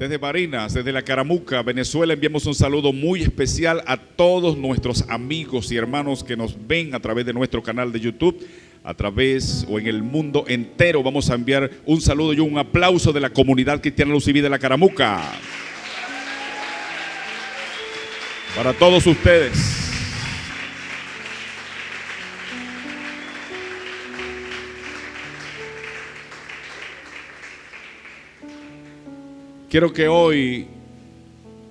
Desde Barinas, desde la Caramuca, Venezuela, enviamos un saludo muy especial a todos nuestros amigos y hermanos que nos ven a través de nuestro canal de YouTube, a través o en el mundo entero. Vamos a enviar un saludo y un aplauso de la comunidad cristiana Luz y Vida de la Caramuca. Para todos ustedes. Quiero que hoy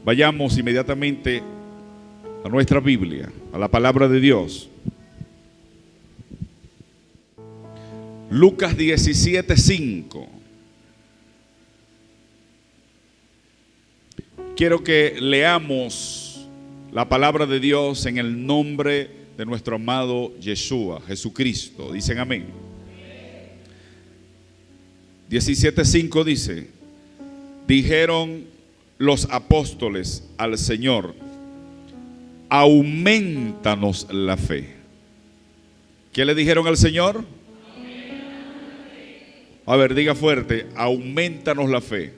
vayamos inmediatamente a nuestra Biblia, a la palabra de Dios. Lucas 17:5. Quiero que leamos la palabra de Dios en el nombre de nuestro amado Yeshua, Jesucristo. Dicen amén. 17:5 dice: dijeron los apóstoles al Señor, aumentanos la fe. ¿Qué le dijeron al Señor? A ver, diga fuerte, aumentanos la fe.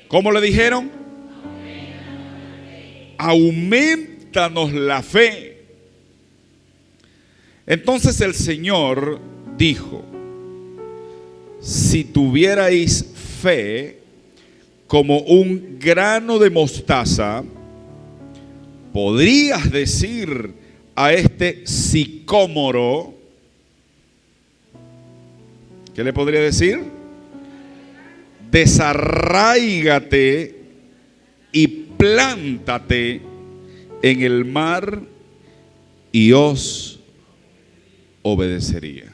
¿Cómo le dijeron? Aumentanos la fe. Entonces el Señor dijo: si tuvierais fe como un grano de mostaza, podrías decir a este sicómoro, ¿qué le podría decir? Desarráigate y plántate en el mar, y os obedecería.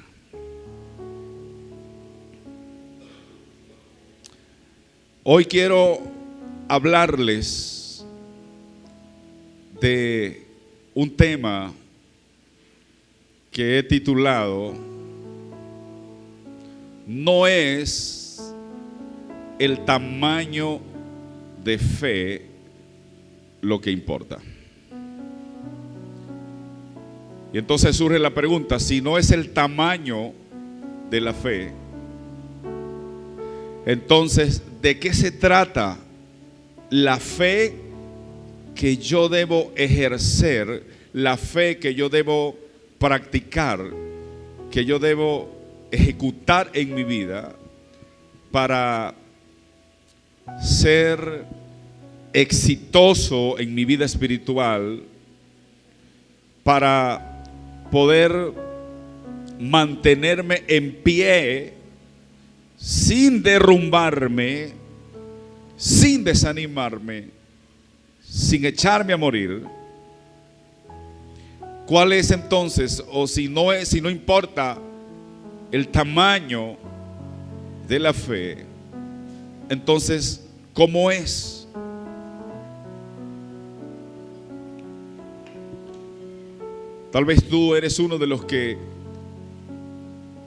Hoy quiero hablarles de un tema que he titulado: no es el tamaño de fe lo que importa. Y entonces surge la pregunta: si no es el tamaño de la fe, entonces, ¿de qué se trata la fe que yo debo ejercer, la fe que yo debo practicar, que yo debo ejecutar en mi vida para ser exitoso en mi vida espiritual, para poder mantenerme en pie sin derrumbarme, sin desanimarme, sin echarme a morir? ¿Cuál es entonces? O si no importa el tamaño de la fe, entonces, ¿cómo es? Tal vez tú eres uno de los que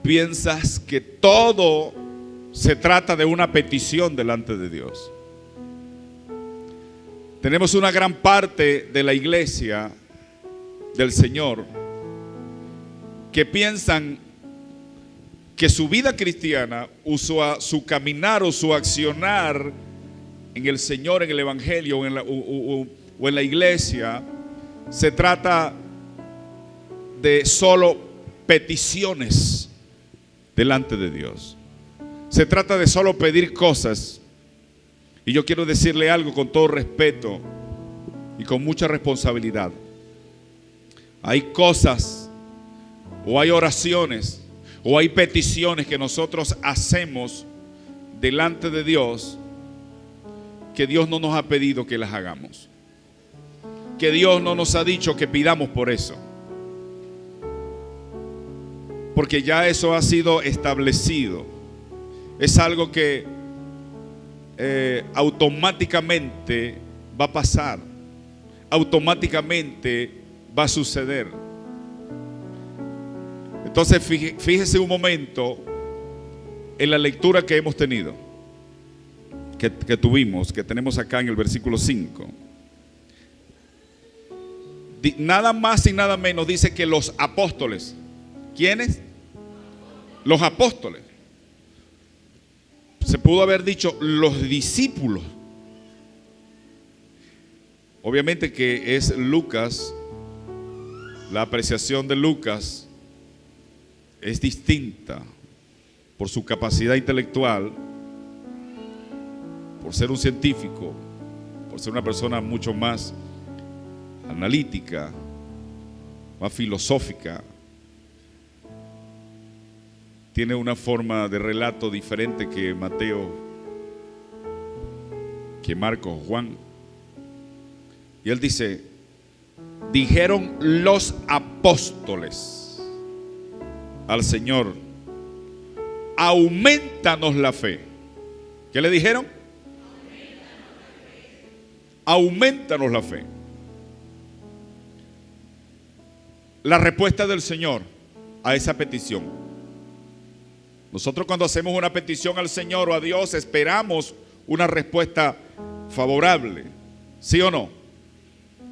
piensas que todo se trata de una petición delante de Dios. Tenemos una gran parte de la iglesia del Señor que piensan que su vida cristiana, su caminar o su accionar en el Señor, en el Evangelio o en la iglesia, se trata de solo peticiones delante de Dios. Se trata de solo pedir cosas. Y yo quiero decirle algo con todo respeto y con mucha responsabilidad. Hay cosas, o hay oraciones, o hay peticiones que nosotros hacemos delante de Dios, que Dios no nos ha pedido que las hagamos, que Dios no nos ha dicho que pidamos por eso, porque ya eso ha sido establecido. Es algo que automáticamente va a pasar, automáticamente va a suceder. Entonces fíjese un momento en la lectura que hemos tenido, que tenemos acá en el versículo 5. Nada más y nada menos dice que los apóstoles. ¿Quiénes? Los apóstoles. Se pudo haber dicho los discípulos. Obviamente que es Lucas, la apreciación de Lucas es distinta por su capacidad intelectual, por ser un científico, por ser una persona mucho más analítica, más filosófica. Tiene una forma de relato diferente que Mateo, que Marcos, Juan. Y él dice: dijeron los apóstoles al Señor, aumentanos la fe. ¿Qué le dijeron? Aumentanos la fe. La respuesta del Señor a esa petición. Nosotros cuando hacemos una petición al Señor o a Dios esperamos una respuesta favorable, ¿sí o no?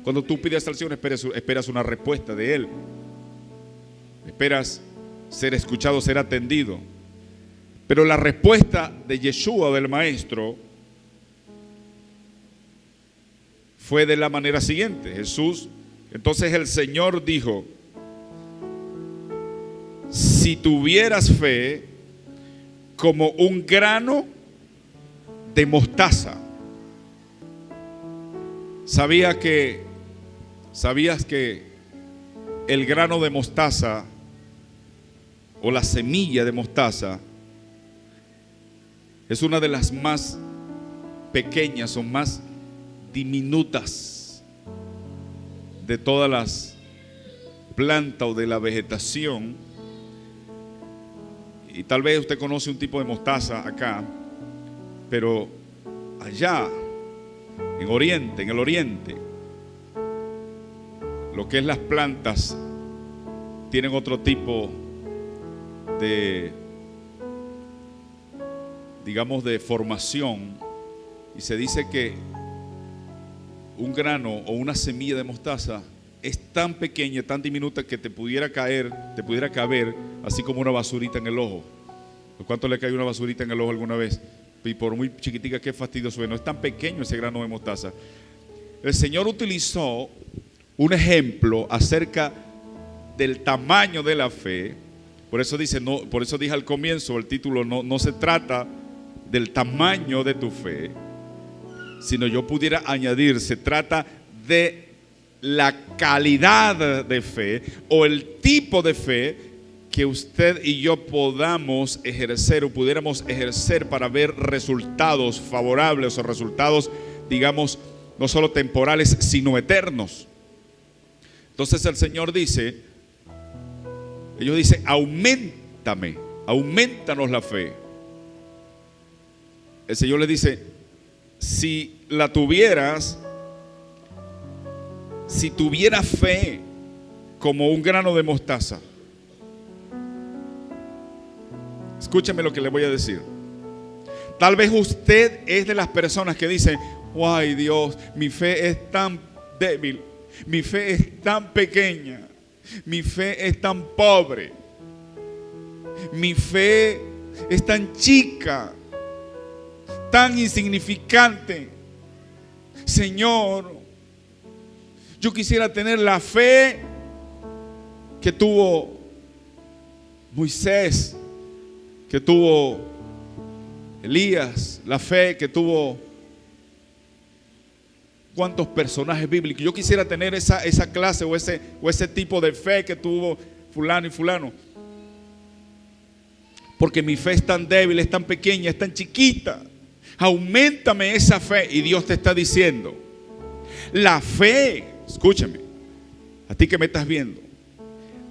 Cuando tú pides al Señor esperas una respuesta de Él. Esperas ser escuchado, ser atendido. Pero la respuesta de Yeshua, del Maestro, fue de la manera siguiente. Entonces el Señor dijo: si tuvieras fe como un grano de mostaza. ¿Sabías que el grano de mostaza o la semilla de mostaza es una de las más pequeñas o más diminutas de todas las plantas o de la vegetación? Y tal vez usted conoce un tipo de mostaza acá, pero allá en el oriente, lo que es las plantas tienen otro tipo de, digamos, de formación, y se dice que un grano o una semilla de mostaza es tan pequeña, tan diminuta que te pudiera caber así como una basurita en el ojo. ¿Cuánto le cae una basurita en el ojo alguna vez? Y por muy chiquitica, qué fastidioso es. No es tan pequeño ese grano de mostaza. El Señor utilizó un ejemplo acerca del tamaño de la fe. Por eso dice, no, por eso dije al comienzo, el título no se trata del tamaño de tu fe, sino yo pudiera añadir, se trata de la calidad de fe o el tipo de fe que usted y yo podamos ejercer o pudiéramos ejercer para ver resultados favorables o resultados, digamos, no solo temporales, sino eternos. Entonces el Señor dice, ellos dicen: aumentanos la fe. El Señor les dice: si tuvieras fe como un grano de mostaza. Escúchame lo que le voy a decir. Tal vez usted es de las personas que dicen: ay Dios, mi fe es tan débil, mi fe es tan pequeña, mi fe es tan pobre, mi fe es tan chica, tan insignificante. Señor, yo quisiera tener la fe que tuvo Moisés, que tuvo Elías, la fe que tuvo cuántos personajes bíblicos. Yo quisiera tener esa clase o ese tipo de fe que tuvo fulano y fulano, porque mi fe es tan débil, es tan pequeña, es tan chiquita. Auméntame esa fe. Y Dios te está diciendo: la fe, escúchame, a ti que me estás viendo,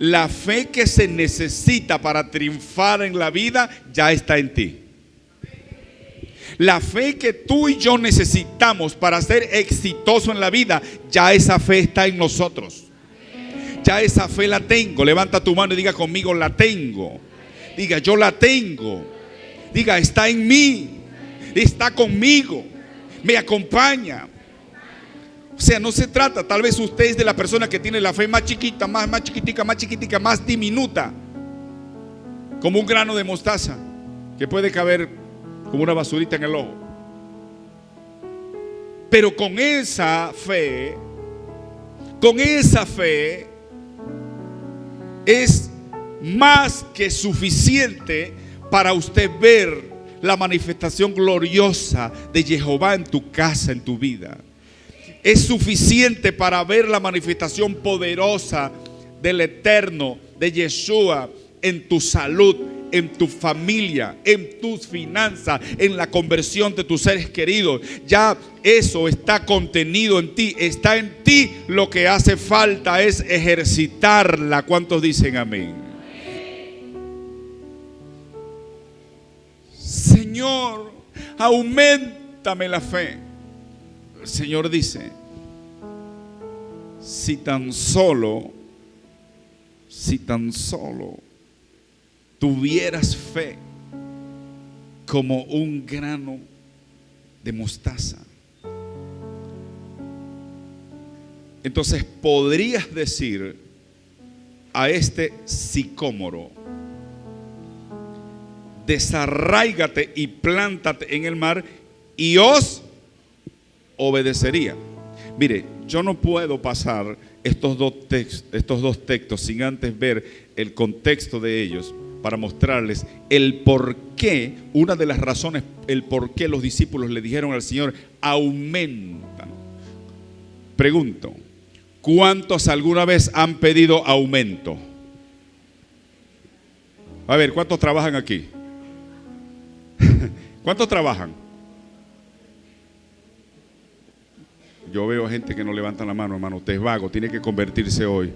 la fe que se necesita para triunfar en la vida ya está en ti. La fe que tú y yo necesitamos para ser exitoso en la vida, ya esa fe está en nosotros. Ya esa fe la tengo. Levanta tu mano y diga conmigo: la tengo. Diga: yo la tengo. Diga: está en mí. Está conmigo. Me acompaña. O sea, no se trata, tal vez usted es de la persona que tiene la fe más chiquita, más chiquitica, más diminuta, como un grano de mostaza, que puede caber como una basurita en el ojo. Pero con esa fe es más que suficiente para usted ver la manifestación gloriosa de Jehová en tu casa, en tu vida. Es suficiente para ver la manifestación poderosa del Eterno, de Yeshua, en tu salud, en tu familia, en tus finanzas, en la conversión de tus seres queridos. Ya eso está contenido en ti, está en ti. Lo que hace falta es ejercitarla. ¿Cuántos dicen amén? Señor, auméntame la fe. El Señor dice: si tan solo tuvieras fe como un grano de mostaza, entonces podrías decir a este sicómoro: desarráigate y plántate en el mar, y os obedecería. Mire, yo no puedo pasar estos dos textos sin antes ver el contexto de ellos, para mostrarles el por qué, una de las razones, el por qué los discípulos le dijeron al Señor: aumentan. Pregunto, ¿cuántos alguna vez han pedido aumento? A ver, ¿cuántos trabajan aquí? ¿Cuántos trabajan? Yo veo gente que no levanta la mano, hermano. Usted es vago, tiene que convertirse hoy.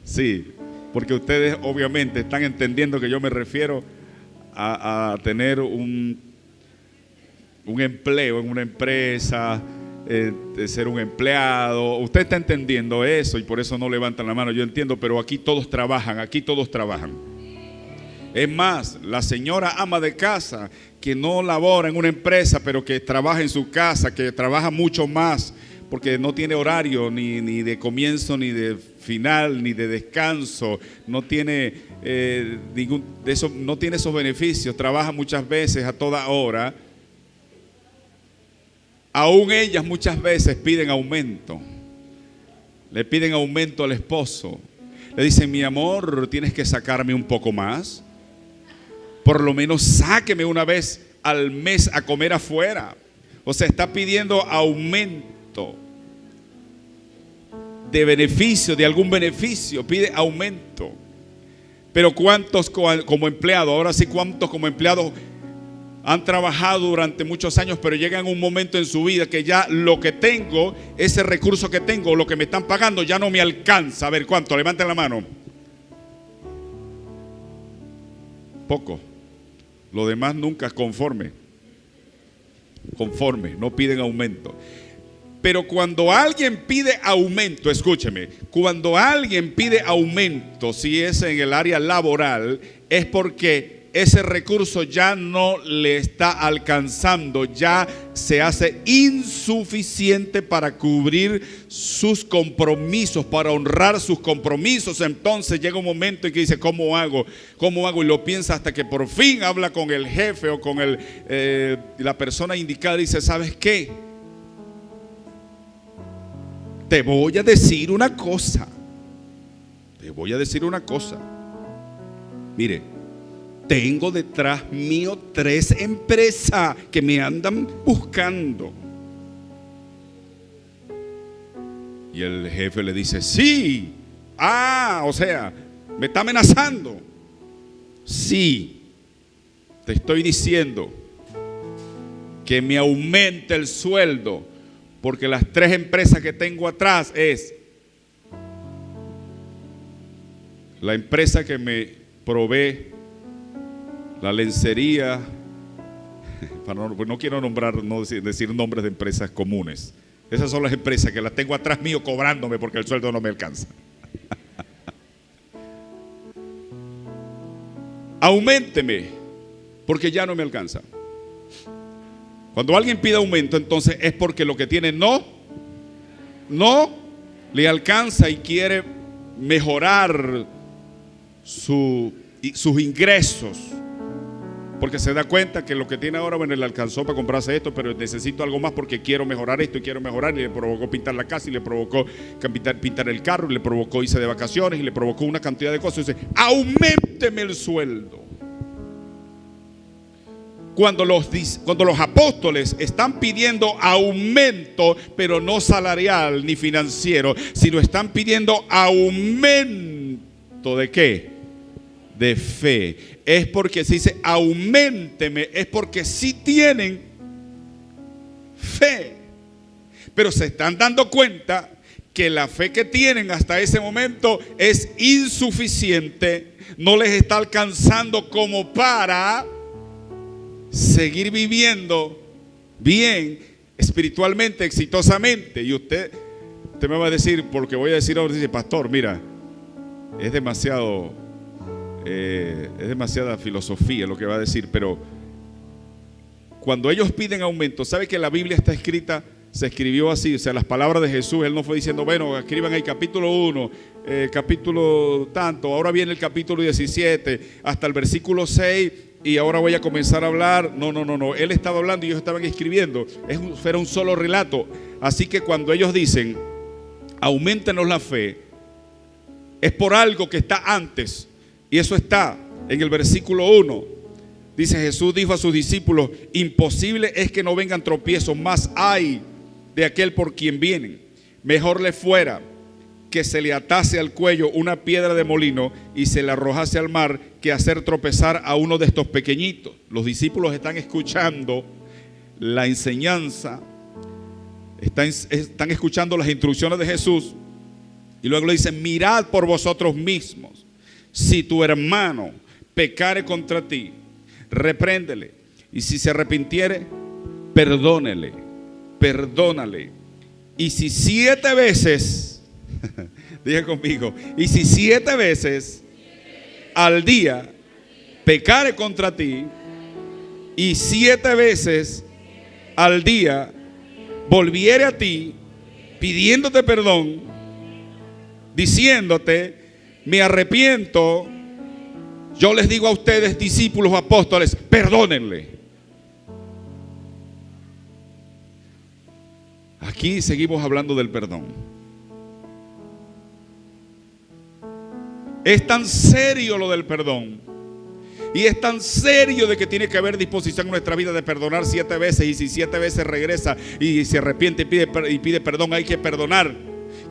Sí, porque ustedes obviamente están entendiendo que yo me refiero a tener un empleo en una empresa, de ser un empleado. Usted está entendiendo eso y por eso no levantan la mano. Yo entiendo, pero aquí todos trabajan, Es más, la señora ama de casa que no labora en una empresa, pero que trabaja en su casa, que trabaja mucho más, porque no tiene horario ni de comienzo, ni de final, ni de descanso, no tiene ningún de eso, no tiene esos beneficios, trabaja muchas veces a toda hora. Aún ellas muchas veces piden aumento, le piden aumento al esposo, le dicen: mi amor, tienes que sacarme un poco más, por lo menos sáqueme una vez al mes a comer afuera. O sea, está pidiendo aumento de beneficio, de algún beneficio, pide aumento. Pero ¿cuántos como empleados? Ahora sí, ¿cuántos como empleados han trabajado durante muchos años, pero llegan un momento en su vida que ya lo que tengo, ese recurso que tengo, lo que me están pagando, ya no me alcanza? A ver, ¿cuánto? Levanten la mano. Poco. Lo demás nunca conforme, no piden aumento. Pero cuando alguien pide aumento, escúcheme, cuando alguien pide aumento, si es en el área laboral, es porque ese recurso ya no le está alcanzando, ya se hace insuficiente para cubrir sus compromisos, para honrar sus compromisos. Entonces llega un momento en que dice: ¿cómo hago? Y lo piensa hasta que por fin habla con el jefe o con la persona indicada y dice: ¿sabes qué? Te voy a decir una cosa. Mire, tengo detrás mío 3 empresas que me andan buscando. Y el jefe le dice: sí. O sea, me está amenazando. Sí, te estoy diciendo que me aumente el sueldo, porque las 3 empresas que tengo atrás es la empresa que me provee la lencería, no quiero decir nombres de empresas comunes. Esas son las empresas que las tengo atrás mío cobrándome porque el sueldo no me alcanza. Auménteme porque ya no me alcanza. Cuando alguien pide aumento, entonces es porque lo que tiene no le alcanza y quiere mejorar sus ingresos. Porque se da cuenta que lo que tiene ahora, bueno, le alcanzó para comprarse esto, pero necesito algo más porque quiero mejorar esto y quiero mejorar. Y le provocó pintar la casa, y le provocó pintar el carro, y le provocó irse de vacaciones, y le provocó una cantidad de cosas. Y dice, auménteme el sueldo. Cuando los apóstoles están pidiendo aumento, pero no salarial ni financiero, sino están pidiendo aumento ¿de qué? De fe. Es porque se dice auménteme, es porque sí tienen fe. Pero se están dando cuenta que la fe que tienen hasta ese momento es insuficiente, no les está alcanzando como para seguir viviendo bien, espiritualmente, exitosamente. Y usted me va a decir, porque voy a decir ahora, dice, pastor, mira, es demasiada filosofía lo que va a decir, pero cuando ellos piden aumento, ¿sabe que la Biblia está escrita? Se escribió así, o sea, las palabras de Jesús. Él no fue diciendo, bueno, escriban ahí capítulo 1, capítulo tanto, ahora viene el capítulo 17, hasta el versículo 6, y ahora voy a comenzar a hablar. No. Él estaba hablando y ellos estaban escribiendo. Era un solo relato. Así que cuando ellos dicen, auméntenos la fe, es por algo que está antes. Y eso está en el versículo 1. Dice, Jesús dijo a sus discípulos, imposible es que no vengan tropiezos, más hay de aquel por quien vienen. Mejor le fuera que se le atase al cuello una piedra de molino y se la arrojase al mar, que hacer tropezar a uno de estos pequeñitos. Los discípulos están escuchando la enseñanza, están escuchando las instrucciones de Jesús, y luego le dicen, mirad por vosotros mismos, si tu hermano pecare contra ti, repréndele, y si se arrepintiere, perdónale. Y si 7 veces, diga conmigo, y si 7 veces al día pecare contra ti, y 7 veces al día volviere a ti pidiéndote perdón, diciéndote, me arrepiento, yo les digo a ustedes, discípulos, apóstoles, perdónenle. Aquí seguimos hablando del perdón. Es tan serio lo del perdón, y es tan serio de que tiene que haber disposición en nuestra vida de perdonar 7 veces, y si 7 veces regresa y se arrepiente y pide perdón, hay que perdonar.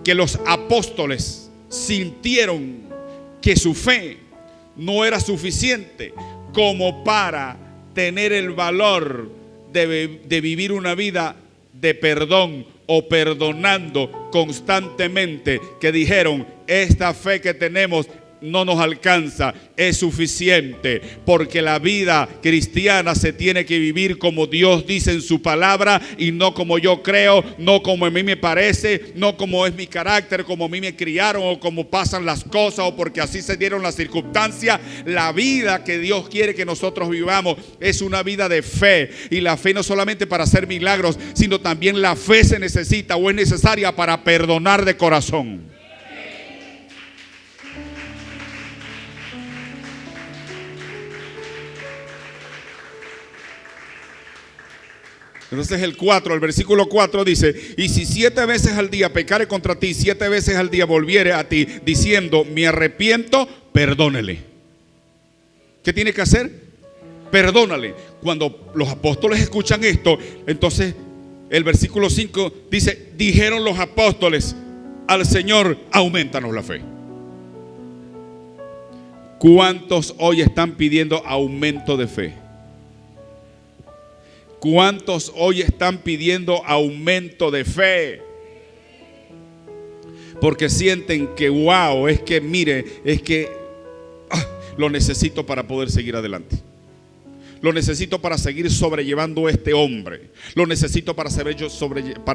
Que los apóstoles sintieron que su fe no era suficiente como para tener el valor de vivir una vida de perdón o perdonando constantemente, que dijeron, esta fe que tenemos no nos alcanza, es suficiente, porque la vida cristiana se tiene que vivir como Dios dice en su palabra, y no como yo creo, no como a mí me parece, no como es mi carácter, como a mí me criaron, o como pasan las cosas, o porque así se dieron las circunstancias. La vida que Dios quiere que nosotros vivamos es una vida de fe, y la fe no solamente para hacer milagros, sino también la fe se necesita o es necesaria para perdonar de corazón. Entonces el versículo 4 dice, y si 7 veces al día pecare contra ti, 7 veces al día volviere a ti, diciendo, me arrepiento, perdónele. ¿Qué tiene que hacer? Perdónale. Cuando los apóstoles escuchan esto, entonces el versículo 5 dice, dijeron los apóstoles al Señor, aumentanos la fe. ¿Cuántos hoy están pidiendo aumento de fe? ¿Cuántos hoy están pidiendo aumento de fe? Porque sienten que wow, es que mire, es que lo necesito para poder seguir adelante. Lo necesito para seguir sobrellevando a este hombre. Lo necesito para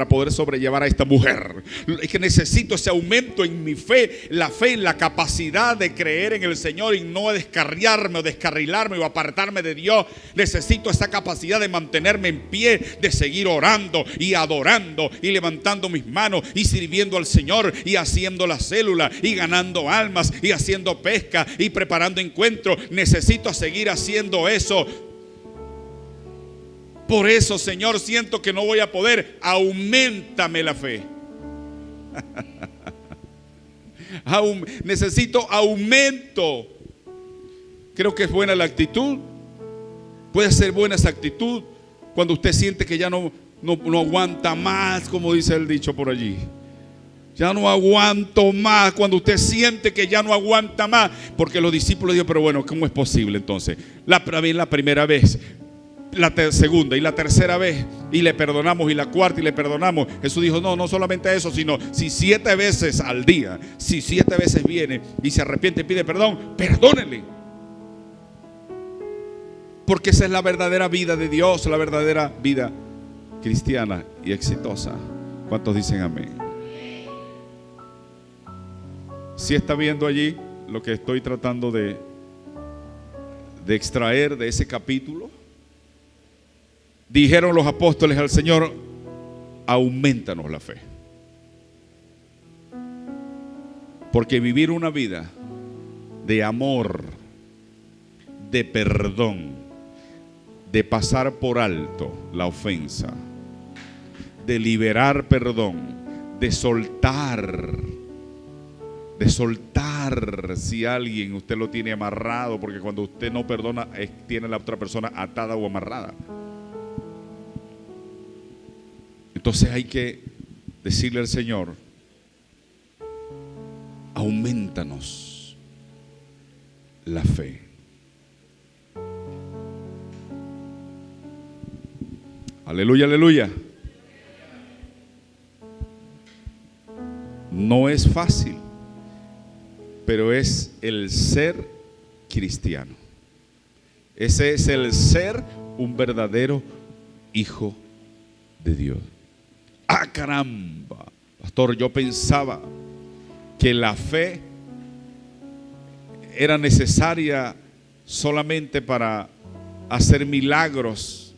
poder sobrellevar a esta mujer. Es que necesito ese aumento en mi fe, en la capacidad de creer en el Señor y no descarriarme o descarrilarme o apartarme de Dios. Necesito esa capacidad de mantenerme en pie, de seguir orando y adorando y levantando mis manos y sirviendo al Señor y haciendo la célula y ganando almas y haciendo pesca y preparando encuentros. Necesito seguir haciendo eso Por eso, Señor, siento que no voy a poder. Auméntame la fe. Necesito aumento. Creo que es buena la actitud. Puede ser buena esa actitud cuando usted siente que ya no aguanta más, como dice el dicho por allí. Ya no aguanto más. Cuando usted siente que ya no aguanta más. Porque los discípulos dijeron, pero bueno, ¿cómo es posible entonces? La primera vez, la segunda y la tercera vez, y le perdonamos, y la cuarta y le perdonamos. Jesús dijo, no solamente eso, sino si 7 veces al día, si 7 veces viene y se arrepiente y pide perdón, perdónenle. Porque esa es la verdadera vida de Dios, la verdadera vida cristiana y exitosa. ¿Cuántos dicen amén? Si está viendo allí lo que estoy tratando de extraer de ese capítulo. Dijeron los apóstoles al Señor, aumentanos la fe. Porque vivir una vida de amor, de perdón, de pasar por alto la ofensa, de liberar perdón, de soltar si alguien usted lo tiene amarrado, porque cuando usted no perdona tiene a la otra persona atada o amarrada. Entonces hay que decirle al Señor, aumentanos la fe. Aleluya, aleluya. No es fácil, pero es el ser cristiano. Ese es el ser un verdadero hijo de Dios. ¡Ah, caramba! Pastor, yo pensaba que la fe era necesaria solamente para hacer milagros,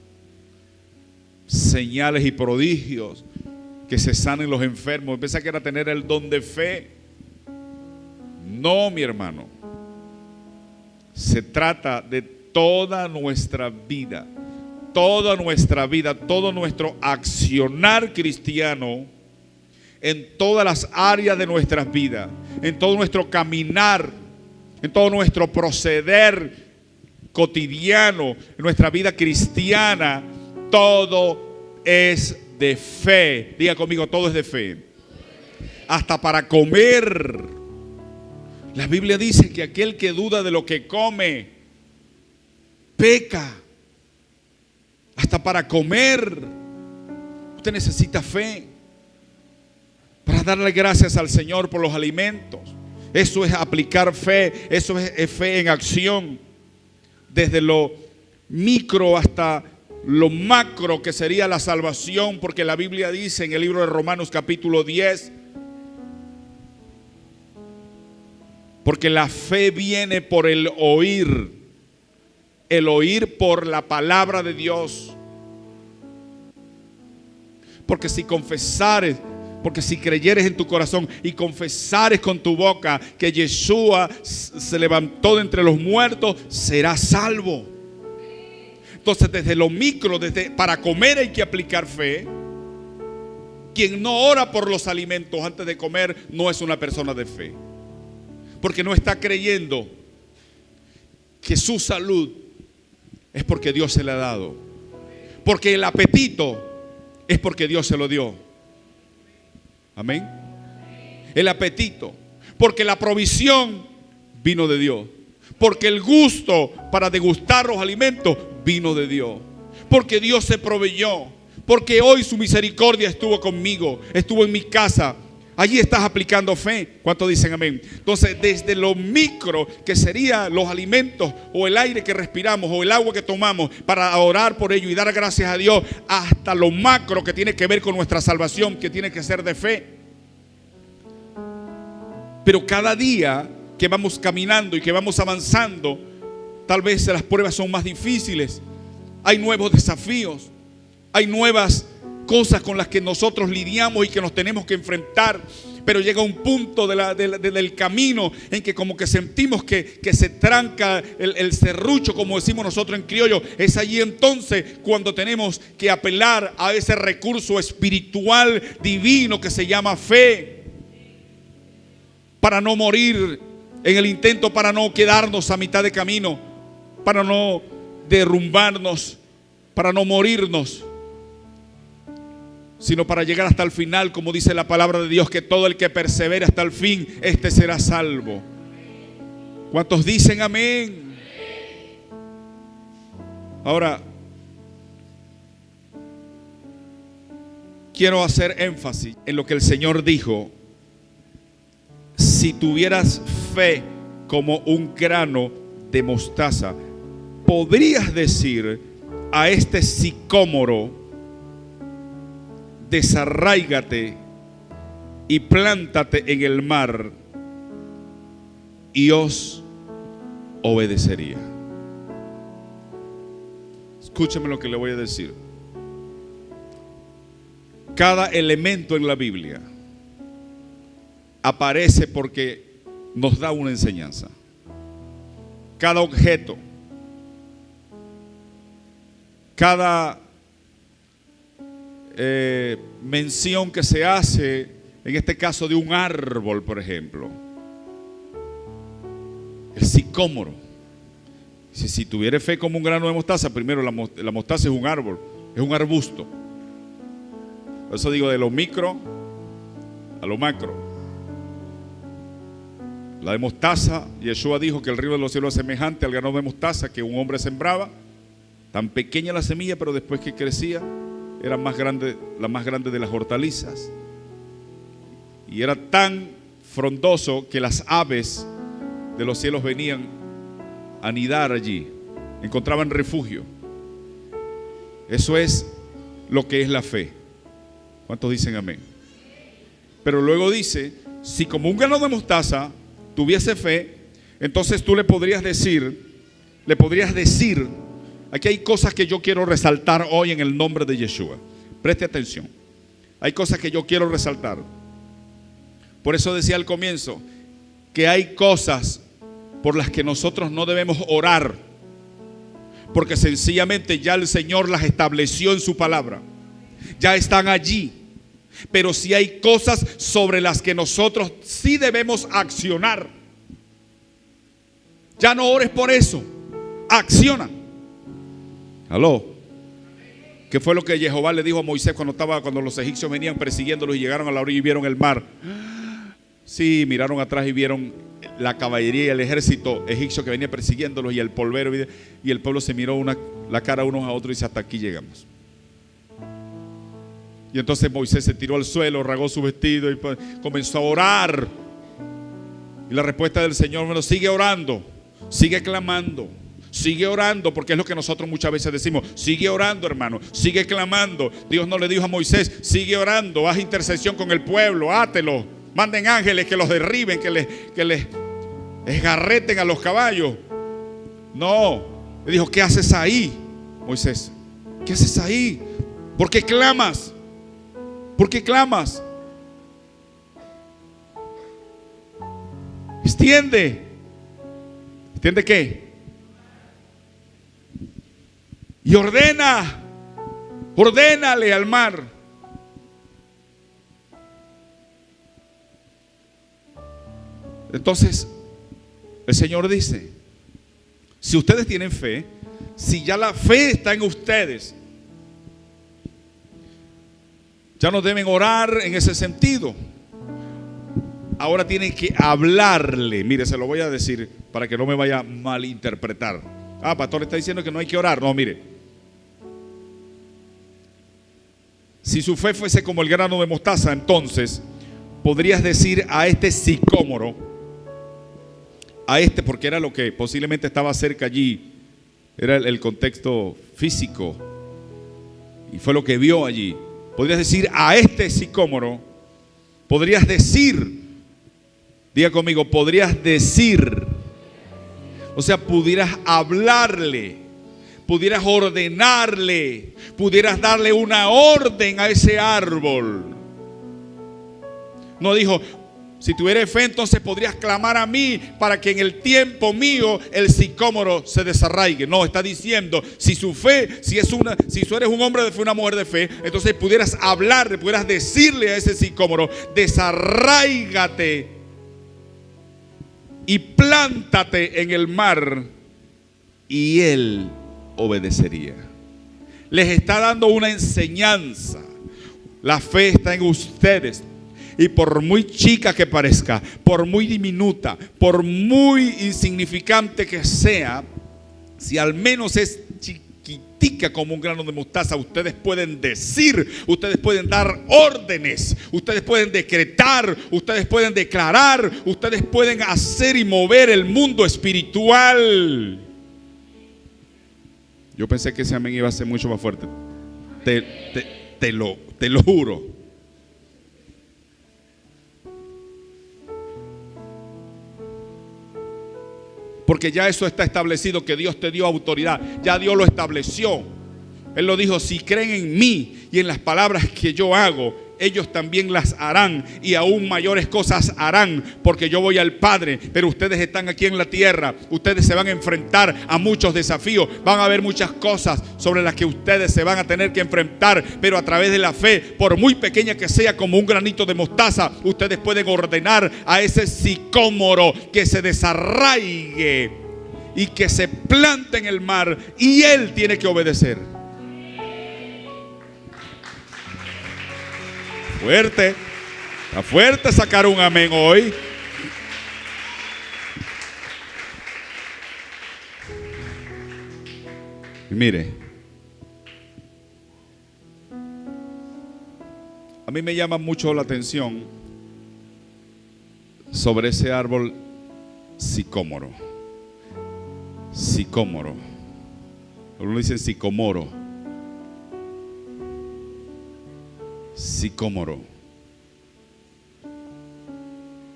señales y prodigios, que se sanen los enfermos. Pensaba que era tener el don de fe. No, mi hermano. Se trata de toda nuestra vida. Toda nuestra vida, todo nuestro accionar cristiano, en todas las áreas de nuestras vidas, en todo nuestro caminar, en todo nuestro proceder cotidiano, en nuestra vida cristiana, todo es de fe. Diga conmigo, todo es de fe. Hasta para comer. La Biblia dice que aquel que duda de lo que come, peca. Hasta para comer, usted necesita fe para darle gracias al Señor por los alimentos. Eso es aplicar fe, eso es fe en acción. Desde lo micro hasta lo macro, que sería la salvación, porque la Biblia dice en el libro de Romanos capítulo 10, porque la fe viene por el oír por la palabra de Dios. Porque si confesares, porque si creyeres en tu corazón y confesares con tu boca que Yeshua se levantó de entre los muertos, serás salvo. Entonces, desde lo micro, para comer hay que aplicar fe. Quien no ora por los alimentos antes de comer no es una persona de fe, porque no está creyendo que su salud es porque Dios se le ha dado, porque el apetito es porque Dios se lo dio. Amén. El apetito, porque la provisión vino de Dios, porque el gusto para degustar los alimentos vino de Dios, porque Dios se proveyó, porque hoy su misericordia estuvo conmigo, estuvo en mi casa. Allí estás aplicando fe. ¿Cuántos dicen amén? Entonces, desde lo micro, que sería los alimentos o el aire que respiramos o el agua que tomamos, para orar por ello y dar gracias a Dios, hasta lo macro, que tiene que ver con nuestra salvación, que tiene que ser de fe. Pero cada día que vamos caminando y que vamos avanzando, tal vez las pruebas son más difíciles. Hay nuevos desafíos, hay nuevas cosas con las que nosotros lidiamos y que nos tenemos que enfrentar. pero llega un punto del camino en que como que sentimos que se tranca el serrucho, como decimos nosotros en criollo. Es allí entonces cuando tenemos que apelar a ese recurso espiritual divino que se llama fe, para no morir en el intento, para no quedarnos a mitad de camino, para no derrumbarnos, para no morirnos, sino para llegar hasta el final, como dice la palabra de Dios, que todo el que persevere hasta el fin, este será salvo. ¿Cuántos dicen amén? Ahora, quiero hacer énfasis en lo que el Señor dijo: si tuvieras fe como un grano de mostaza, podrías decir a este sicómoro: desarráigate y plántate en el mar, y os obedecería. Escúchame lo que le voy a decir. Cada elemento en la Biblia aparece porque nos da una enseñanza. Cada objeto, cada mención que se hace, en este caso de un árbol, por ejemplo, el sicómoro. Si tuviera fe como un grano de mostaza, primero la mostaza es un árbol, es un arbusto. Por eso digo, de lo micro a lo macro. La de mostaza, Yeshua dijo que el río de los cielos es semejante al grano de mostaza que un hombre sembraba. Tan pequeña la semilla, pero después que crecía era más grande, la más grande de las hortalizas. Y era tan frondoso que las aves de los cielos venían a anidar allí, encontraban refugio. Eso es lo que es la fe. ¿Cuántos dicen amén? Pero luego dice: si como un grano de mostaza tuviese fe, entonces tú le podrías decir, aquí hay cosas que yo quiero resaltar hoy en el nombre de Yeshua. Preste atención. Hay cosas que yo quiero resaltar. Por eso decía al comienzo que hay cosas por las que nosotros no debemos orar, porque sencillamente ya el Señor las estableció en su palabra. Ya están allí. Pero si hay cosas sobre las que nosotros sí debemos accionar. Ya no ores por eso. Acciona. Aló. ¿Qué fue lo que Jehová le dijo a Moisés cuando los egipcios venían persiguiéndolos y llegaron a la orilla y vieron el mar? Sí, miraron atrás y vieron la caballería y el ejército egipcio que venía persiguiéndolos y el polvero, y el pueblo se miró la cara unos a otros y dice: hasta aquí llegamos. Y entonces Moisés se tiró al suelo, rasgó su vestido y comenzó a orar. Y la respuesta del Señor: bueno, sigue orando, sigue clamando, sigue orando, porque es lo que nosotros muchas veces decimos: sigue orando, hermano, sigue clamando. Dios no le dijo a Moisés: sigue orando, haz intercesión con el pueblo, átelo, manden ángeles que los derriben, que les esgarreten a los caballos. No, le dijo: ¿qué haces ahí, Moisés? ¿Qué haces ahí? ¿Por qué clamas? ¿Por qué clamas? Extiende. ¿Extiende qué? Y ordénale al mar. Entonces el Señor dice: si ustedes tienen fe, si ya la fe está en ustedes, ya no deben orar en ese sentido. Ahora tienen que hablarle. Mire, se lo voy a decir para que no me vaya a malinterpretar. Pastor, está diciendo que no hay que orar. No, mire, si su fe fuese como el grano de mostaza, entonces podrías decir a este sicómoro, porque era lo que posiblemente estaba cerca allí, era el contexto físico y fue lo que vio allí. Podrías decir a este sicómoro, podrías decir, diga conmigo, podrías decir, o sea, pudieras hablarle, pudieras ordenarle, pudieras darle una orden a ese árbol. No dijo, si tuvieres fe, entonces podrías clamar a mí para que en el tiempo mío el sicómoro se desarraigue. No, está diciendo, si su fe, si tú eres un hombre de fe, una mujer de fe, entonces pudieras hablarle, pudieras decirle a ese sicómoro, desarráigate y plántate en el mar, y él obedecería. Les está dando una enseñanza. La fe está en ustedes. Y por muy chica que parezca, por muy diminuta, por muy insignificante que sea, si al menos es chiquitica como un grano de mostaza, ustedes pueden decir, ustedes pueden dar órdenes, ustedes pueden decretar, ustedes pueden declarar, ustedes pueden hacer y mover el mundo espiritual. Yo pensé que ese amén iba a ser mucho más fuerte. Te lo juro. Porque ya eso está establecido, que Dios te dio autoridad. Ya Dios lo estableció. Él lo dijo, si creen en mí y en las palabras que yo hago, ellos también las harán, y aún mayores cosas harán, porque yo voy al Padre. Pero ustedes están aquí en la tierra. Ustedes se van a enfrentar a muchos desafíos. Van a haber muchas cosas sobre las que ustedes se van a tener que enfrentar. Pero a través de la fe, por muy pequeña que sea, como un granito de mostaza, ustedes pueden ordenar a ese sicómoro que se desarraigue y que se plante en el mar, y él tiene que obedecer. Fuerte, está fuerte sacar un amén hoy. Y mire, a mí me llama mucho la atención sobre ese árbol sicómoro. Sicómoro. Algunos dicen sicomoro. Sicómoro.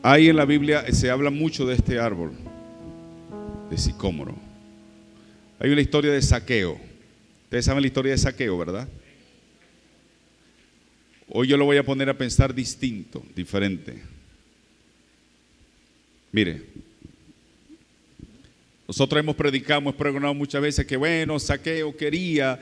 Ahí en la Biblia se habla mucho de este árbol, de sicómoro. Hay una historia de Zaqueo. Ustedes saben la historia de Zaqueo, ¿verdad? Hoy yo lo voy a poner a pensar distinto, diferente. Mire, nosotros hemos pregonado muchas veces que bueno, Zaqueo quería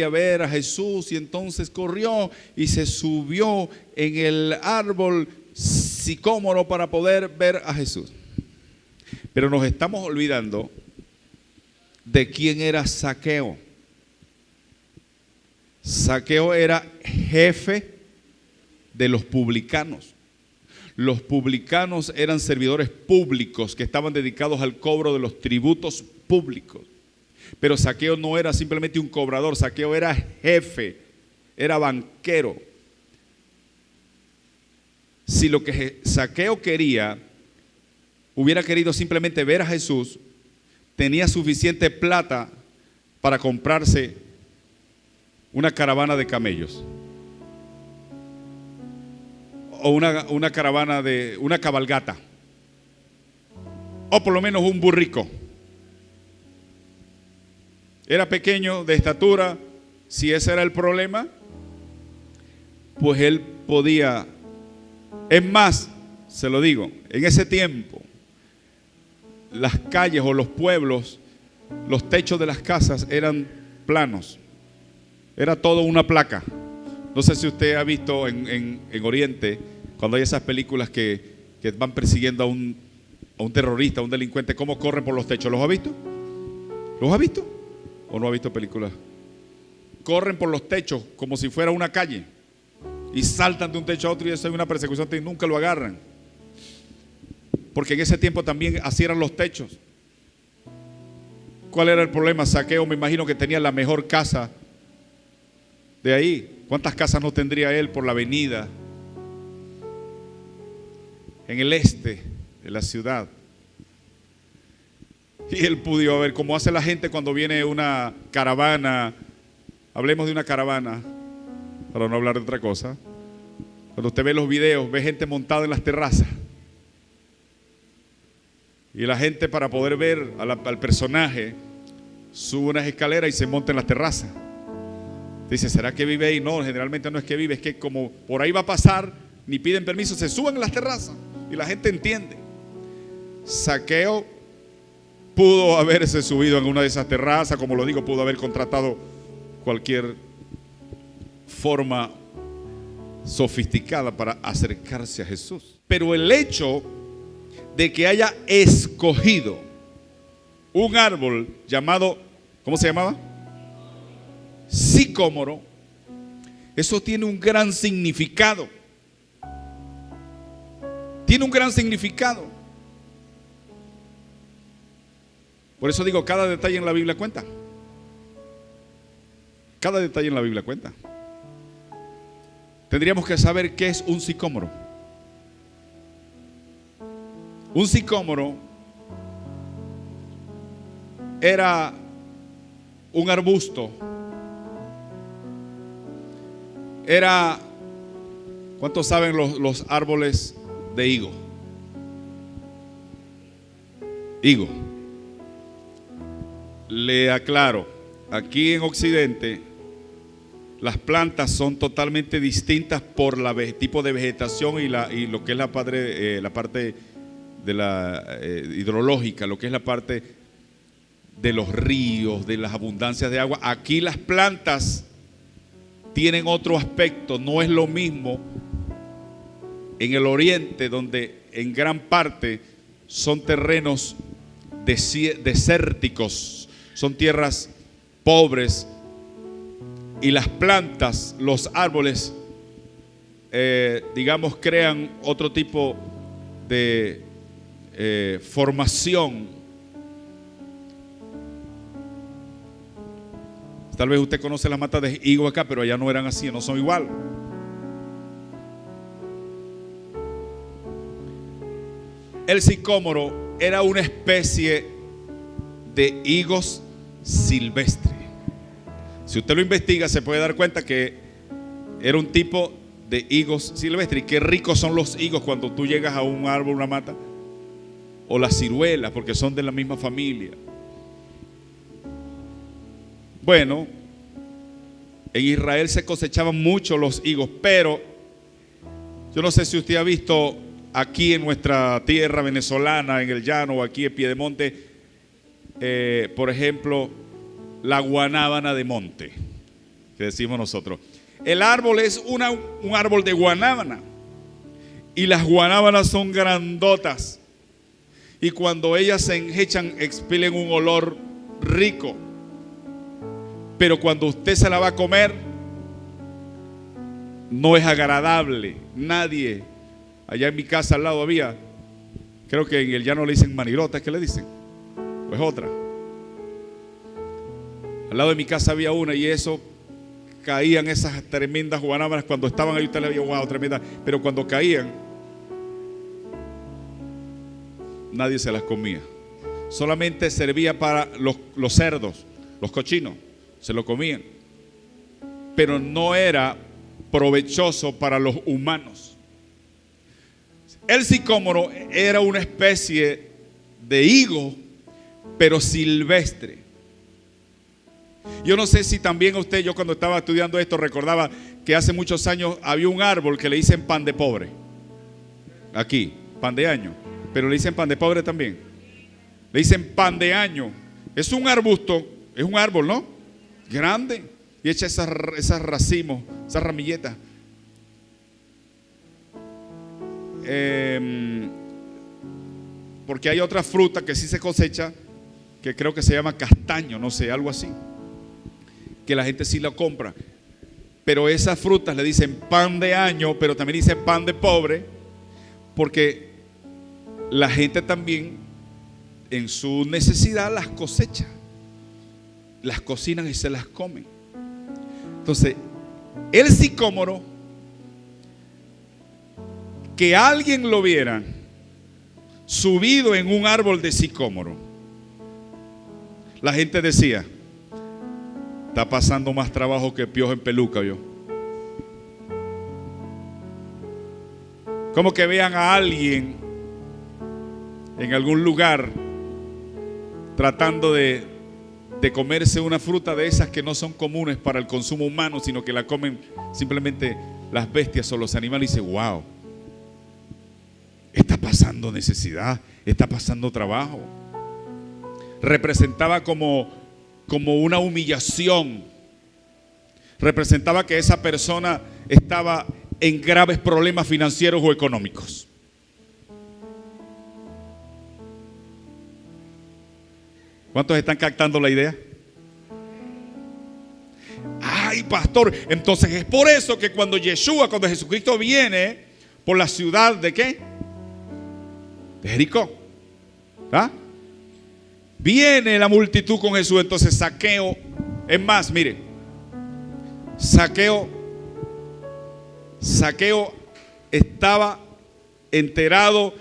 ver a Jesús, y entonces corrió y se subió en el árbol sicómoro para poder ver a Jesús. Pero nos estamos olvidando de quién era Zaqueo. Zaqueo era jefe de los publicanos. Los publicanos eran servidores públicos que estaban dedicados al cobro de los tributos públicos. Pero Zaqueo no era simplemente un cobrador, Zaqueo era jefe, era banquero. Si lo que Zaqueo hubiera querido simplemente ver a Jesús, tenía suficiente plata para comprarse una caravana de camellos. O una caravana una cabalgata, o por lo menos un burrico. Era pequeño de estatura. Si ese era el problema, pues él podía. Es más, se lo digo, en ese tiempo las calles o los pueblos, los techos de las casas eran planos. Era todo una placa. No sé si usted ha visto en Oriente, cuando hay esas películas que van persiguiendo a un terrorista, a un delincuente, cómo corren por los techos. ¿Los ha visto? ¿Los ha visto? ¿O no ha visto películas? Corren por los techos como si fuera una calle y saltan de un techo a otro, y eso es una persecución y nunca lo agarran. Porque en ese tiempo también así eran los techos. ¿Cuál era el problema? Zaqueo, me imagino que tenía la mejor casa de ahí. ¿Cuántas casas no tendría él por la avenida? En el este de la ciudad. Y él pudo ver cómo hace la gente cuando viene una caravana. Hablemos de una caravana, para no hablar de otra cosa. Cuando usted ve los videos, ve gente montada en las terrazas. Y la gente, para poder ver al personaje, sube unas escaleras y se monta en las terrazas. Dice, ¿será que vive ahí? No, generalmente no es que vive, es que como por ahí va a pasar, ni piden permiso, se suben a las terrazas y la gente entiende. Zaqueo pudo haberse subido en una de esas terrazas, como lo digo, pudo haber contratado cualquier forma sofisticada para acercarse a Jesús. Pero el hecho de que haya escogido un árbol llamado, ¿cómo se llamaba? Sicómoro, eso tiene un gran significado. Tiene un gran significado. Por eso digo, cada detalle en la Biblia cuenta. Cada detalle en la Biblia cuenta. Tendríamos que saber qué es un sicómoro. Un sicómoro era un arbusto. Era, ¿cuántos saben los árboles de higo? Higo. Le aclaro, aquí en Occidente las plantas son totalmente distintas por el tipo de vegetación y lo que es la parte de la hidrológica, lo que es la parte de los ríos, de las abundancias de agua. Aquí las plantas tienen otro aspecto, no es lo mismo en el oriente, donde en gran parte son terrenos desérticos, son tierras pobres, y las plantas, los árboles, digamos, crean otro tipo de formación. Tal vez usted conoce las matas de higo acá, pero allá no eran así, no son igual. El sicómoro era una especie de higos silvestre. Si usted lo investiga, se puede dar cuenta que era un tipo de higos silvestre. Y qué ricos son los higos cuando tú llegas a un árbol, una mata, o las ciruelas, porque son de la misma familia. Bueno, en Israel se cosechaban mucho los higos, pero yo no sé si usted ha visto aquí en nuestra tierra venezolana, en el llano, o aquí en Piedemonte, por ejemplo, la guanábana de monte, que decimos nosotros. El árbol es un árbol de guanábana, y las guanábanas son grandotas, y cuando ellas se enhechan expelen un olor rico. Pero cuando usted se la va a comer, no es agradable. Nadie. Allá en mi casa al lado había, creo que en el llano le dicen manirota, ¿qué le dicen? Pues otra. Al lado de mi casa había una, y eso, caían esas tremendas guanábanas. Cuando estaban ahí usted le había wow, tremenda. Pero cuando caían, nadie se las comía. Solamente servía para los cerdos, los cochinos. Se lo comían, pero no era provechoso para los humanos. El sicómoro era una especie de higo, pero silvestre. Yo no sé si también usted, yo cuando estaba estudiando esto recordaba que hace muchos años había un árbol que le dicen pan de pobre. Aquí, pan de año, pero le dicen pan de pobre también. Le dicen pan de año. Es un arbusto, es un árbol, ¿no? Grande, y echa esas racimos, esas ramilletas. Porque hay otra fruta que sí se cosecha, que creo que se llama castaño, no sé, algo así, que la gente sí la compra. Pero esas frutas le dicen pan de año, pero también dicen pan de pobre, porque la gente también en su necesidad las cosecha, las cocinan y se las comen. Entonces, el sicómoro, que alguien lo viera subido en un árbol de sicómoro, la gente decía: está pasando más trabajo que piojo en peluca, yo. Como que vean a alguien en algún lugar tratando de comerse una fruta de esas que no son comunes para el consumo humano, sino que la comen simplemente las bestias o los animales, y dice: wow, pasando necesidad, está pasando trabajo. Representaba como una humillación. Representaba que esa persona estaba en graves problemas financieros o económicos. ¿Cuántos están captando la idea? Ay, pastor, entonces es por eso que cuando Jesucristo viene por la ciudad de ¿qué? De Jericó. ¿Ah? Viene la multitud con Jesús. Entonces Zaqueo, es más, mire, Zaqueo estaba enterado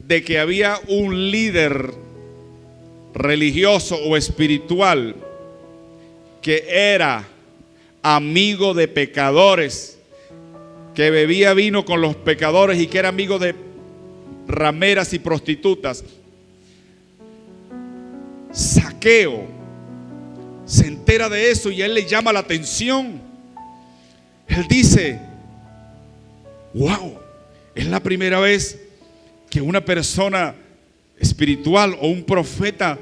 de que había un líder religioso o espiritual que era amigo de pecadores, que bebía vino con los pecadores y que era amigo de rameras y prostitutas. Zaqueo se entera de eso y a él le llama la atención. Él dice: wow, es la primera vez que una persona espiritual o un profeta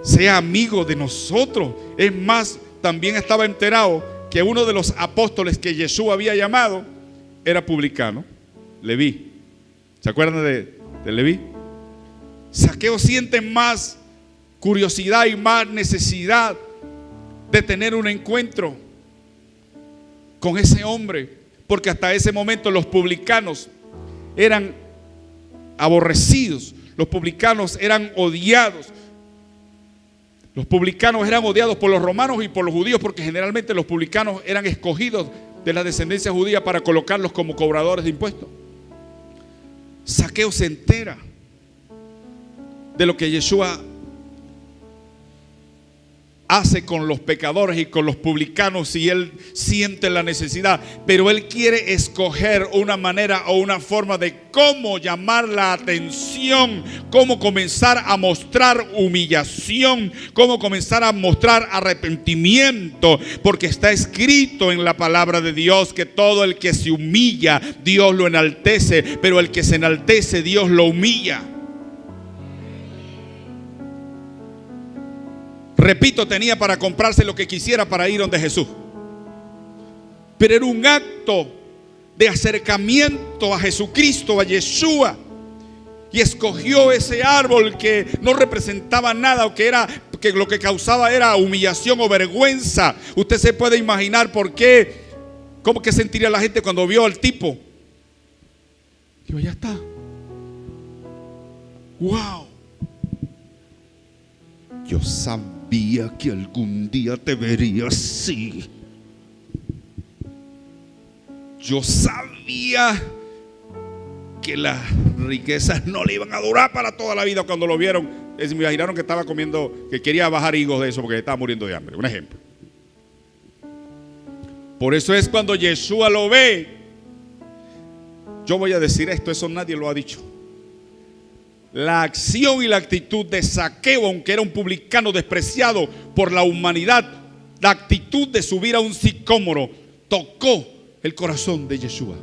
sea amigo de nosotros. Es más, también estaba enterado que uno de los apóstoles que Jesús había llamado era publicano, Leví. ¿Se acuerdan de Leví? Zaqueo siente más curiosidad y más necesidad de tener un encuentro con ese hombre, porque hasta ese momento los publicanos eran aborrecidos, los publicanos eran odiados. Los publicanos eran odiados por los romanos y por los judíos, porque generalmente los publicanos eran escogidos de la descendencia judía para colocarlos como cobradores de impuestos. Zaqueo se entera de lo que Yeshua hace con los pecadores y con los publicanos, y él siente la necesidad, pero él quiere escoger una manera o una forma de cómo llamar la atención, cómo comenzar a mostrar humillación, cómo comenzar a mostrar arrepentimiento, porque está escrito en la palabra de Dios que todo el que se humilla, Dios lo enaltece, pero el que se enaltece, Dios lo humilla. Repito, tenía para comprarse lo que quisiera para ir donde Jesús, pero era un acto de acercamiento a Jesucristo, a Yeshua, y escogió ese árbol que no representaba nada, o que lo que causaba era humillación o vergüenza. Usted se puede imaginar por qué, cómo que sentiría la gente cuando vio al tipo. Digo, ya está. Wow. Yo sabía que algún día te vería así. Yo sabía que las riquezas no le iban a durar para toda la vida. Cuando lo vieron, me imaginaron que estaba comiendo, que quería bajar higos de eso porque estaba muriendo de hambre. Un ejemplo. Por eso es cuando Yeshua lo ve. Yo voy a decir esto, eso nadie lo ha dicho. La acción y la actitud de Zaqueo, aunque era un publicano despreciado por la humanidad, la actitud de subir a un sicómoro tocó el corazón de Yeshua.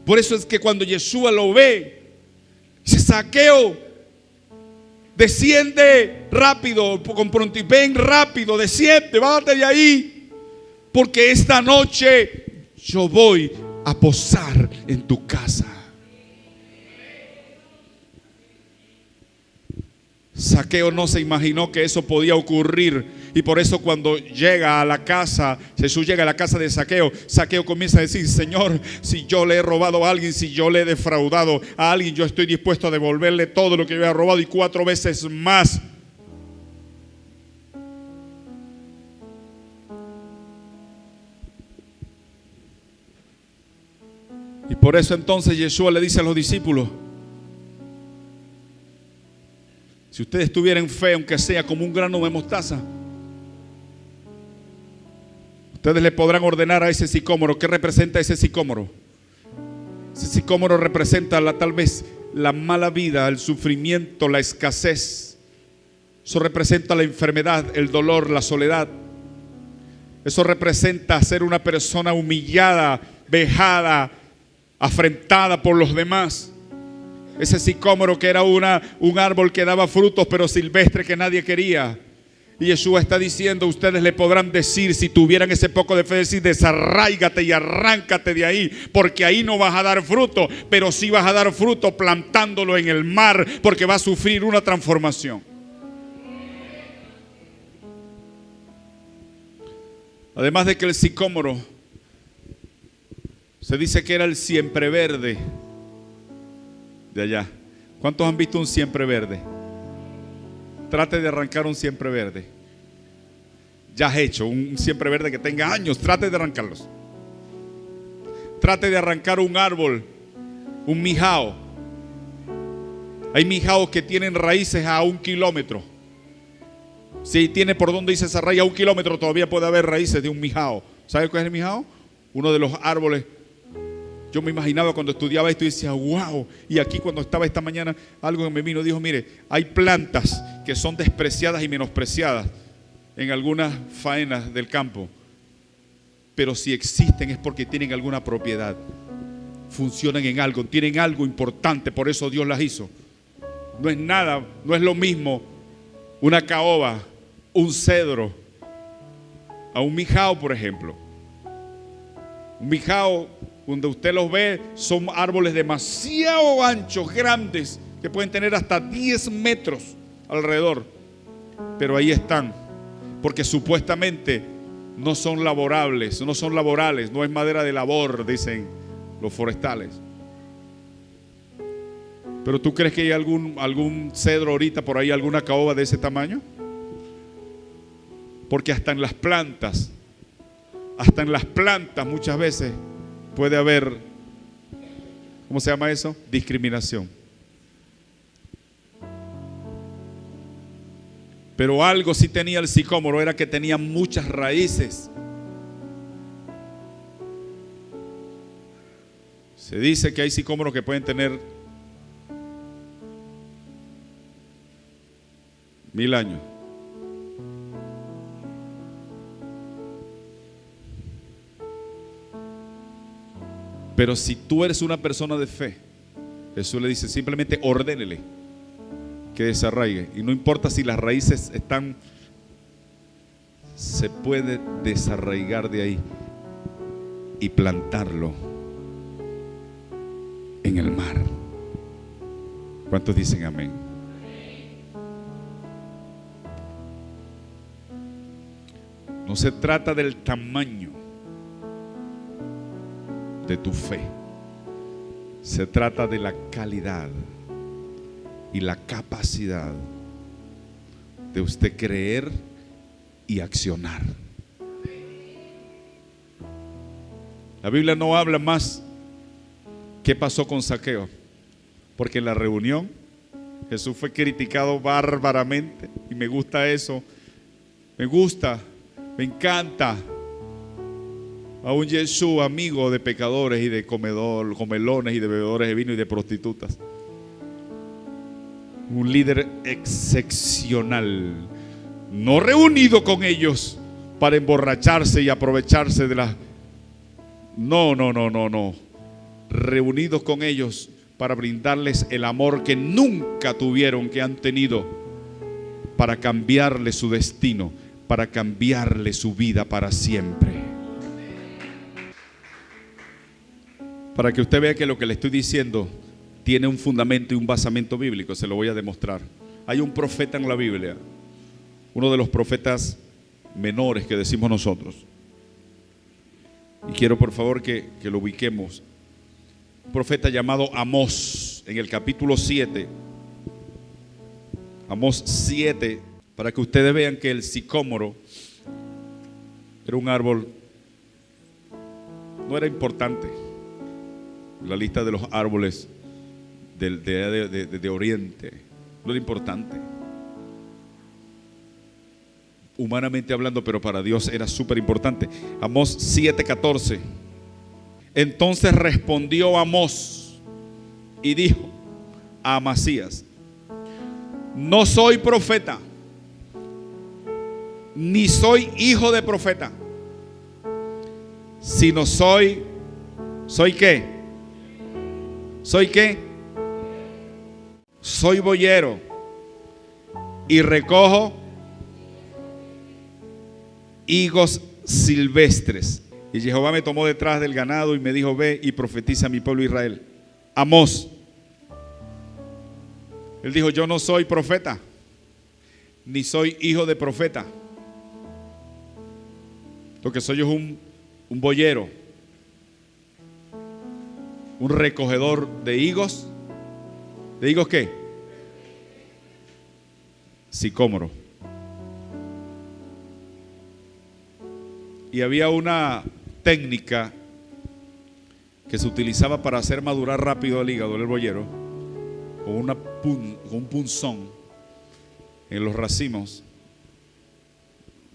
Por eso es que cuando Yeshua lo ve, dice: Zaqueo, desciende rápido, con prontitud, ven rápido, desciende, bájate de ahí, porque esta noche yo voy a posar en tu casa. Zaqueo no se imaginó que eso podía ocurrir, y por eso cuando llega a la casa, Jesús llega a la casa de Zaqueo, Zaqueo comienza a decir: Señor, si yo le he robado a alguien, si yo le he defraudado a alguien, yo estoy dispuesto a devolverle todo lo que yo he robado y 4 veces más. Y por eso entonces Yeshua le dice a los discípulos: si ustedes tuvieran fe, aunque sea como un grano de mostaza, ustedes le podrán ordenar a ese sicómoro. ¿Qué representa ese sicómoro? Ese sicómoro representa tal vez la mala vida, el sufrimiento, la escasez. Eso representa la enfermedad, el dolor, la soledad. Eso representa ser una persona humillada, vejada, afrentada por los demás. Ese sicómoro que era un árbol que daba frutos, pero silvestre, que nadie quería. Y Yeshua está diciendo, ustedes le podrán decir, si tuvieran ese poco de fe, decir, desarráigate y arráncate de ahí, porque ahí no vas a dar fruto, pero sí vas a dar fruto plantándolo en el mar, porque va a sufrir una transformación. Además de que el sicómoro se dice que era el siempreverde de allá. ¿Cuántos han visto un siempreverde? Trate de arrancar un siempreverde. Ya has hecho un siempreverde que tenga años, trate de arrancarlos. Trate de arrancar un árbol, un mijao. Hay mijaos que tienen raíces a 1 kilómetro. Si tiene por donde dice esa raíz a 1 kilómetro, todavía puede haber raíces de un mijao. ¿Sabe cuál es el mijao? Uno de los árboles. Yo me imaginaba cuando estudiaba esto y decía, wow. Y aquí cuando estaba esta mañana, algo que me vino, dijo, mire, hay plantas que son despreciadas y menospreciadas en algunas faenas del campo. Pero si existen es porque tienen alguna propiedad. Funcionan en algo, tienen algo importante, por eso Dios las hizo. No es nada, no es lo mismo una caoba, un cedro, a un mijao, por ejemplo. Un mijao, donde usted los ve, son árboles demasiado anchos, grandes, que pueden tener hasta 10 metros alrededor. Pero ahí están, porque supuestamente no son laborales, no es madera de labor, dicen los forestales. Pero ¿tú crees que hay algún cedro ahorita por ahí, alguna caoba de ese tamaño? Porque hasta en las plantas muchas veces puede haber, ¿cómo se llama eso? Discriminación. Pero algo sí tenía el sicómoro, era que tenía muchas raíces. Se dice que hay sicómoros que pueden tener 1000 años. Pero si tú eres una persona de fe, Jesús le dice, simplemente ordénele que desarraigue. Y no importa si las raíces están, se puede desarraigar de ahí y plantarlo en el mar. ¿Cuántos dicen amén? No se trata del tamaño de tu fe, se trata de la calidad y la capacidad de usted creer y accionar. La Biblia no habla más qué pasó con Zaqueo, porque en la reunión Jesús fue criticado bárbaramente, y me gusta eso, me encanta a un Jesús amigo de pecadores y de comelones y de bebedores de vino y de prostitutas. Un líder excepcional, no reunido con ellos para emborracharse y aprovecharse de las... No. Reunidos con ellos para brindarles el amor que nunca tuvieron, que han tenido, para cambiarle su destino, para cambiarle su vida para siempre. Para que usted vea que lo que le estoy diciendo tiene un fundamento y un basamento bíblico, se lo voy a demostrar. Hay un profeta en la Biblia, uno de los profetas menores que decimos nosotros. Y quiero por favor que lo ubiquemos. Un profeta llamado Amós, en el capítulo 7. Amós 7, para que ustedes vean que el sicómoro era un árbol, no era importante en la lista de los árboles de Oriente, no era importante humanamente hablando, pero para Dios era súper importante. Amós 7:14. Entonces respondió Amós y dijo a Amasías: no soy profeta, ni soy hijo de profeta, sino ¿soy qué? ¿Soy qué? soy boyero y recojo higos silvestres. Y Jehová me tomó detrás del ganado y me dijo: ve y profetiza a mi pueblo Israel. Amós. Él dijo: yo no soy profeta, ni soy hijo de profeta. Lo que soy es un boyero, un recogedor de higos. ¿De higos qué? Sicómoro. Y había una técnica que se utilizaba para hacer madurar rápido el hígado del boyero, con un punzón en los racimos,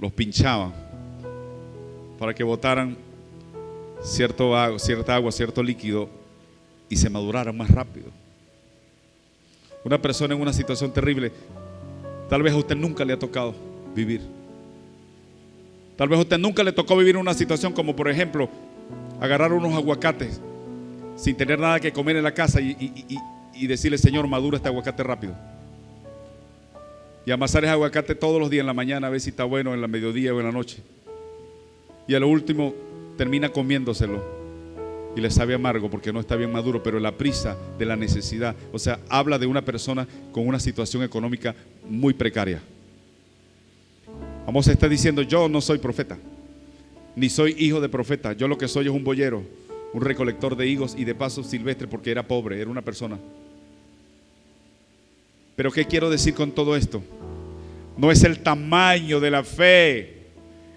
los pinchaban para que botaran cierta agua, cierto líquido, y se maduraran más rápido. Una persona en una situación terrible, tal vez a usted nunca le ha tocado vivir. Tal vez a usted nunca le tocó vivir una situación como, por ejemplo, agarrar unos aguacates sin tener nada que comer en la casa y decirle: Señor, madura este aguacate rápido. Y amasar ese aguacate todos los días en la mañana, a ver si está bueno en la mediodía o en la noche. Y a lo último termina comiéndoselo y le sabe amargo porque no está bien maduro, pero la prisa de la necesidad. O sea, habla de una persona con una situación económica muy precaria. Amós está diciendo: yo no soy profeta, ni soy hijo de profeta. Yo lo que soy es un boyero, un recolector de higos y de pasos silvestres, porque era pobre, era una persona. Pero ¿qué quiero decir con todo esto? No es el tamaño de la fe,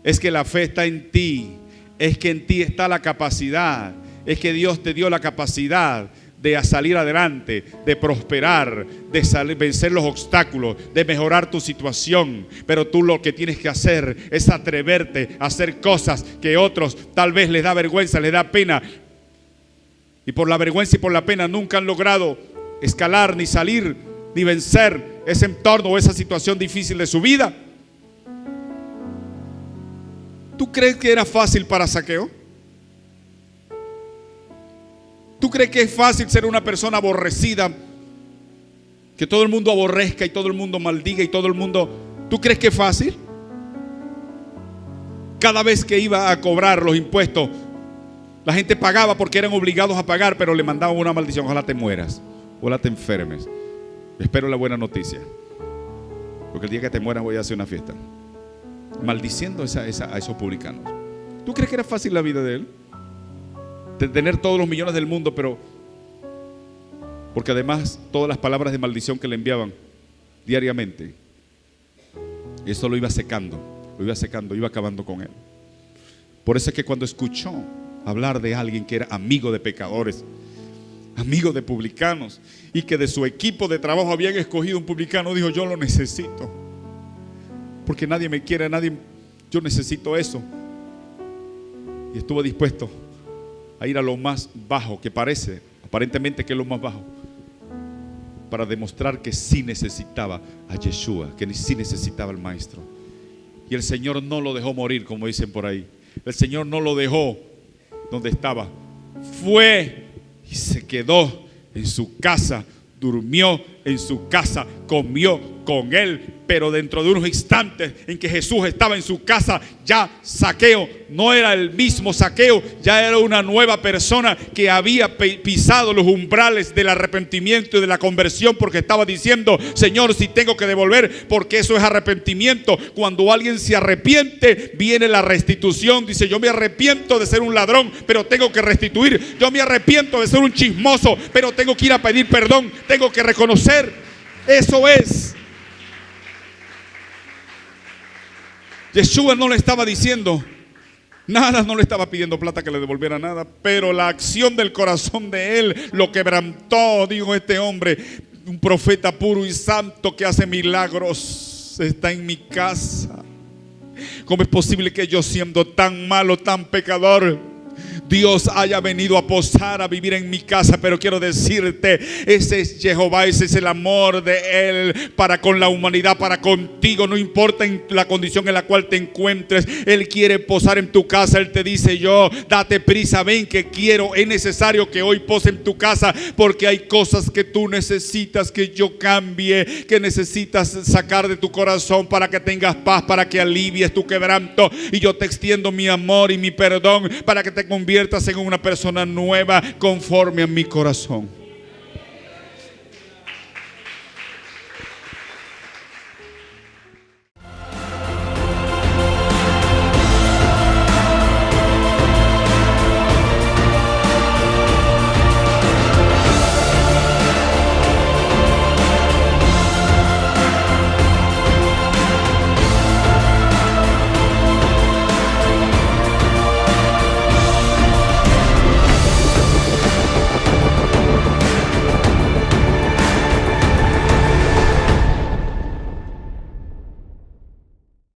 es que la fe está en ti, es que en ti está la capacidad, es que Dios te dio la capacidad de salir adelante, de prosperar, de vencer los obstáculos, de mejorar tu situación. Pero tú lo que tienes que hacer es atreverte a hacer cosas que otros tal vez les da vergüenza, les da pena, y por la vergüenza y por la pena nunca han logrado escalar, ni salir, ni vencer ese entorno o esa situación difícil de su vida. ¿Tú crees que era fácil para Zaqueo? ¿Tú crees que es fácil ser una persona aborrecida, que todo el mundo aborrezca y todo el mundo maldiga y todo el mundo... ¿Tú crees que es fácil? Cada vez que iba a cobrar los impuestos, la gente pagaba porque eran obligados a pagar, pero le mandaban una maldición: ojalá te mueras, ojalá te enfermes. Espero la buena noticia, porque el día que te mueras voy a hacer una fiesta. Maldiciendo a esos publicanos. ¿Tú crees que era fácil la vida de él? De tener todos los millones del mundo, pero porque además todas las palabras de maldición que le enviaban diariamente, eso lo iba secando, iba acabando con él. Por eso es que cuando escuchó hablar de alguien que era amigo de pecadores, amigo de publicanos, y que de su equipo de trabajo habían escogido un publicano, dijo: yo lo necesito, porque nadie me quiere, yo necesito eso. Y estuvo dispuesto a ir a lo más bajo, que aparentemente que es lo más bajo, para demostrar que sí necesitaba a Yeshua, que sí necesitaba al Maestro. Y el Señor no lo dejó morir, como dicen por ahí. El Señor no lo dejó donde estaba. Fue y se quedó en su casa, durmió en su casa, comió con él. Pero dentro de unos instantes en que Jesús estaba en su casa, ya Zaqueo no era el mismo Zaqueo, ya era una nueva persona que había pisado los umbrales del arrepentimiento y de la conversión, porque estaba diciendo: Señor, si tengo que devolver, porque eso es arrepentimiento. Cuando alguien se arrepiente, viene la restitución. Dice: yo me arrepiento de ser un ladrón, pero tengo que restituir. Yo me arrepiento de ser un chismoso, pero tengo que ir a pedir perdón, tengo que reconocer. Eso es. Yeshua no le estaba diciendo nada, no le estaba pidiendo plata que le devolviera nada, pero la acción del corazón de él lo quebrantó. Dijo: este hombre, un profeta puro y santo que hace milagros, está en mi casa. ¿Cómo es posible que yo, siendo tan malo, tan pecador, Dios haya venido a posar, a vivir en mi casa. Pero quiero decirte, ese es Jehová, ese es el amor de Él para con la humanidad, para contigo. No importa en la condición en la cual te encuentres, Él quiere posar en tu casa. Él te dice: yo, date prisa, ven que quiero, es necesario que hoy pose en tu casa, porque hay cosas que tú necesitas que yo cambie, que necesitas sacar de tu corazón para que tengas paz, para que alivies tu quebranto. Y yo te extiendo mi amor y mi perdón para que te conviertas en una persona nueva conforme a mi corazón.